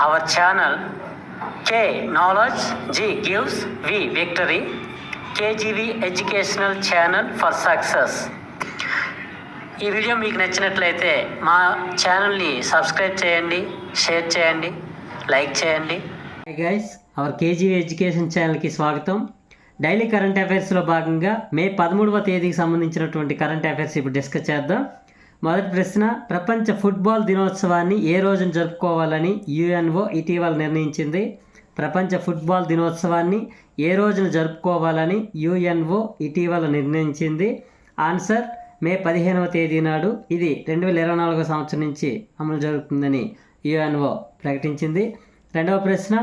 our channel K Knowledge, G gives, V Victory, KGV Educational Channel for Success. ఈ video మీకు నచ్చినట్లయితే మా ఛానల్ని సబ్స్క్రైబ్ చేయండి, షేర్ చేయండి, లైక్ చేయండి. Hi guys, hour KGV education ఛానల్కి స్వాగతం. డైలీ కరెంట్ అఫైర్స్లో భాగంగా మే 13వ తేదీకి సంబంధించినటువంటి కరెంట్ అఫైర్స్ ఇప్పుడు డిస్కస్ చేద్దాం. మొదటి ప్రశ్న, ప్రపంచ ఫుట్బాల్ దినోత్సవాన్ని ఏ రోజున జరుపుకోవాలని యుఎన్ఓ ఇటీవల నిర్ణయించింది? ప్రపంచ ఫుట్బాల్ దినోత్సవాన్ని ఏ రోజున జరుపుకోవాలని యుఎన్ఓ ఇటీవల నిర్ణయించింది? ఆన్సర్ మే 15వ తేదీ నాడు. ఇది 2024 సంవత్సరం నుంచి అమలు జరుగుతుందని యుఎన్ఓ ప్రకటించింది. రెండవ ప్రశ్న,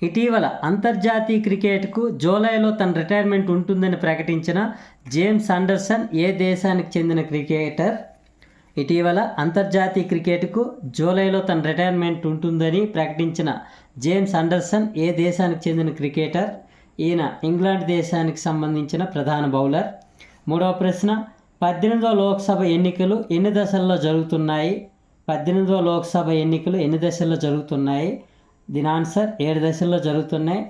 ఇటీవల అంతర్జాతీయ క్రికెట్కు జూలైలో తన రిటైర్మెంట్ ఉంటుందని ప్రకటించిన జేమ్స్ అండర్సన్ ఏ దేశానికి చెందిన క్రికెటర్? ఇటీవల అంతర్జాతీయ క్రికెట్కు జూలైలో తన రిటైర్మెంట్ ఉంటుందని ప్రకటించిన జేమ్స్ అండర్సన్ ఏ దేశానికి చెందిన క్రికెటర్? ఈయన ఇంగ్లాండ్ దేశానికి సంబంధించిన ప్రధాన బౌలర్. మూడవ ప్రశ్న, 18వ లోక్సభ ఎన్నికలు ఎన్ని దశల్లో జరుగుతున్నాయి? 18వ లోక్సభ ఎన్నికలు ఎన్ని దశల్లో జరుగుతున్నాయి? దీని ఆన్సర్ 7 దశల్లో జరుగుతున్నాయి.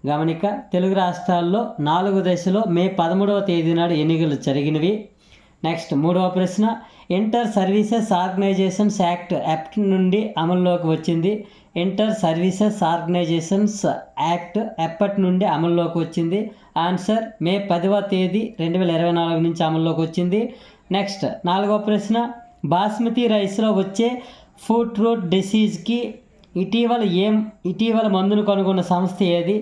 గమనిక, తెలుగు రాష్ట్రాల్లో 4 దశలో మే 13వ తేదీ నాడు ఎన్నికలు జరిగినవి. నెక్స్ట్ మూడవ ప్రశ్న, ఇంటర్ సర్వీసెస్ ఆర్గనైజేషన్స్ యాక్ట్ నుండి అమల్లోకి వచ్చింది. ఇంటర్ సర్వీసెస్ ఆర్గనైజేషన్స్ యాక్ట్ ఎప్పటి నుండి అమల్లోకి వచ్చింది? ఆన్సర్ మే 10వ తేదీ 2024 నుంచి అమల్లోకి వచ్చింది. నెక్స్ట్ నాలుగవ ప్రశ్న, బాస్మతి రైస్లో వచ్చే ఫుట్ రోట్ డిసీజ్కి ఇటీవల మందును కనుగొన్న సంస్థ ఏది?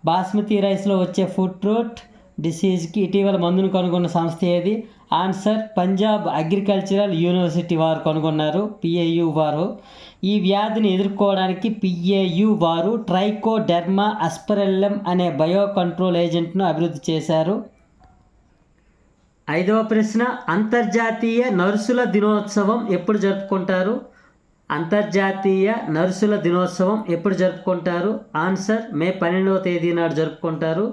బాస్మతి రైస్లో వచ్చే ఫుట్ రోట్ డిసీజ్కి ఇటీవల మందును కనుగొన్న సంస్థ ఏది? ఆన్సర్ పంజాబ్ అగ్రికల్చరల్ యూనివర్సిటీ వారు కనుగొన్నారు, పిఏయు వారు. ఈ వ్యాధిని ఎదుర్కోవడానికి పిఏయు వారు ట్రైకోడెర్మా అస్పరెల్లం అనే బయో కంట్రోల్ ఏజెంట్ను అభివృద్ధి చేశారు. ఐదవ ప్రశ్న, అంతర్జాతీయ నర్సుల దినోత్సవం ఎప్పుడు జరుపుకుంటారు? అంతర్జాతీయ నర్సుల దినోత్సవం ఎప్పుడు జరుపుకుంటారు? ఆన్సర్ మే 12వ తేదీ నాడు జరుపుకుంటారు.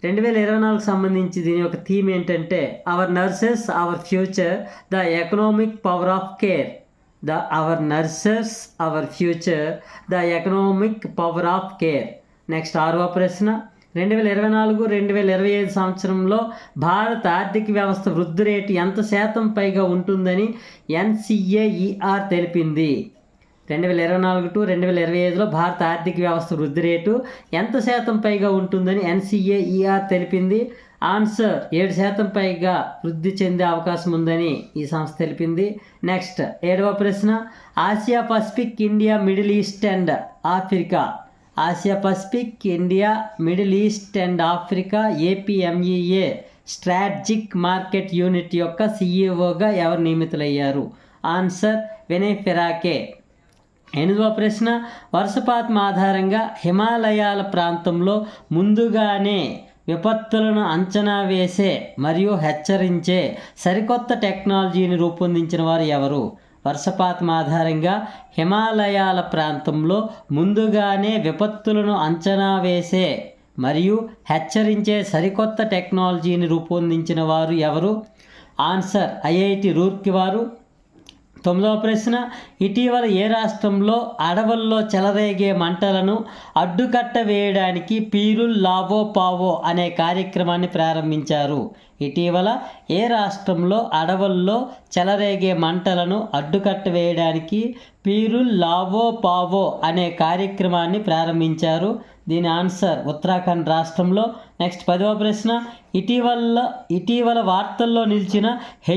2024 సంబంధించి దీని యొక్క థీమ్ ఏంటంటే our nurses our future, the economic power of care. Our nurses our future, the economic power of care. Next ఆరవ ప్రశ్న, 2024-2025 సంవత్సరంలో భారత ఆర్థిక వ్యవస్థ వృద్ధి రేటు ఎంత శాతం పైగా ఉంటుందని ఎన్సిఏఈఆర్ తెలిపింది? 2024-2025లో భారత ఆర్థిక వ్యవస్థ వృద్ధి రేటు ఎంత శాతం పైగా ఉంటుందని ఎన్సిఏఈఆర్ తెలిపింది? ఆన్సర్ 7% పైగా వృద్ధి చెందే అవకాశం ఉందని ఈ సంస్థ తెలిపింది. నెక్స్ట్ 7వ ప్రశ్న, Asia Pacific India Middle East and Africa. Asia Pacific India Middle East and Africa APMEA strategic market unit యొక్క సిఇఓగా ఎవరు నియమితులయ్యారు? ఆన్సర్ వినయ్ ఫిరాకే. 8వ ప్రశ్న, వర్షపాతం ఆధారంగా హిమాలయాల ప్రాంతంలో ముందుగానే విపత్తులను అంచనా వేసే మరియు హెచ్చరించే సరికొత్త టెక్నాలజీని రూపొందించిన వారు ఎవరు? వర్షపాతం ఆధారంగా హిమాలయాల ప్రాంతంలో ముందుగానే విపత్తులను అంచనా వేసే మరియు హెచ్చరించే సరికొత్త టెక్నాలజీని రూపొందించిన వారు ఎవరు? ఆన్సర్ ఐఐటి రూర్కీ వారు. 9వ ప్రశ్న, ఇటీవల ఏ రాష్ట్రంలో అడవుల్లో చెలరేగే మంటలను అడ్డుకట్ట వేయడానికి పీరుల్ లావో పావో అనే కార్యక్రమాన్ని ప్రారంభించారు? ఇటీవల ఏ రాష్ట్రంలో అడవుల్లో చెలరేగే మంటలను అడ్డుకట్ట వేయడానికి పీరుల్ లావో పావో అనే కార్యక్రమాన్ని ప్రారంభించారు? దీని ఆన్సర్ ఉత్తరాఖండ్ రాష్ట్రంలో. నెక్స్ట్ 10వ ప్రశ్న, ఇటీవల వార్తల్లో నిలిచిన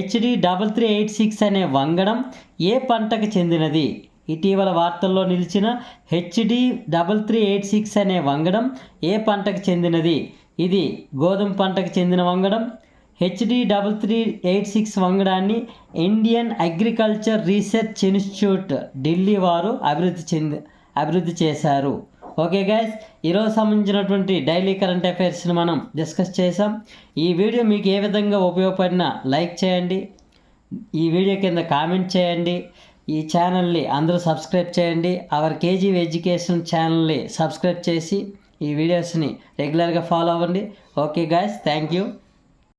HD3386 అనే వంగడం ఏ పంటకు చెందినది? ఇటీవల వార్తల్లో నిలిచిన HD3386 అనే వంగడం ఏ పంటకు చెందినది? ఇది గోధుమ పంటకు చెందిన వంగడం. HD3386 వంగడాన్ని Indian Agriculture Research Institute Delhi వారు అభివృద్ధి చేశారు. ఓకే గైస్, ఈరోజు సంబంధించినటువంటి డైలీ కరెంట్ అఫైర్స్ని మనం డిస్కస్ చేసాం. ఈ వీడియో మీకు ఏ విధంగా ఉపయోగపడినా లైక్ చేయండి, ఈ వీడియో కింద కామెంట్ చేయండి, ఈ ఛానల్ని అందరూ సబ్స్క్రైబ్ చేయండి. అవర్ కేజీవీ ఎడ్యుకేషన్ ఛానల్ని సబ్స్క్రైబ్ చేసి ఈ వీడియోస్ని రెగ్యులర్గా ఫాలో అవ్వండి. Okay guys, thank you.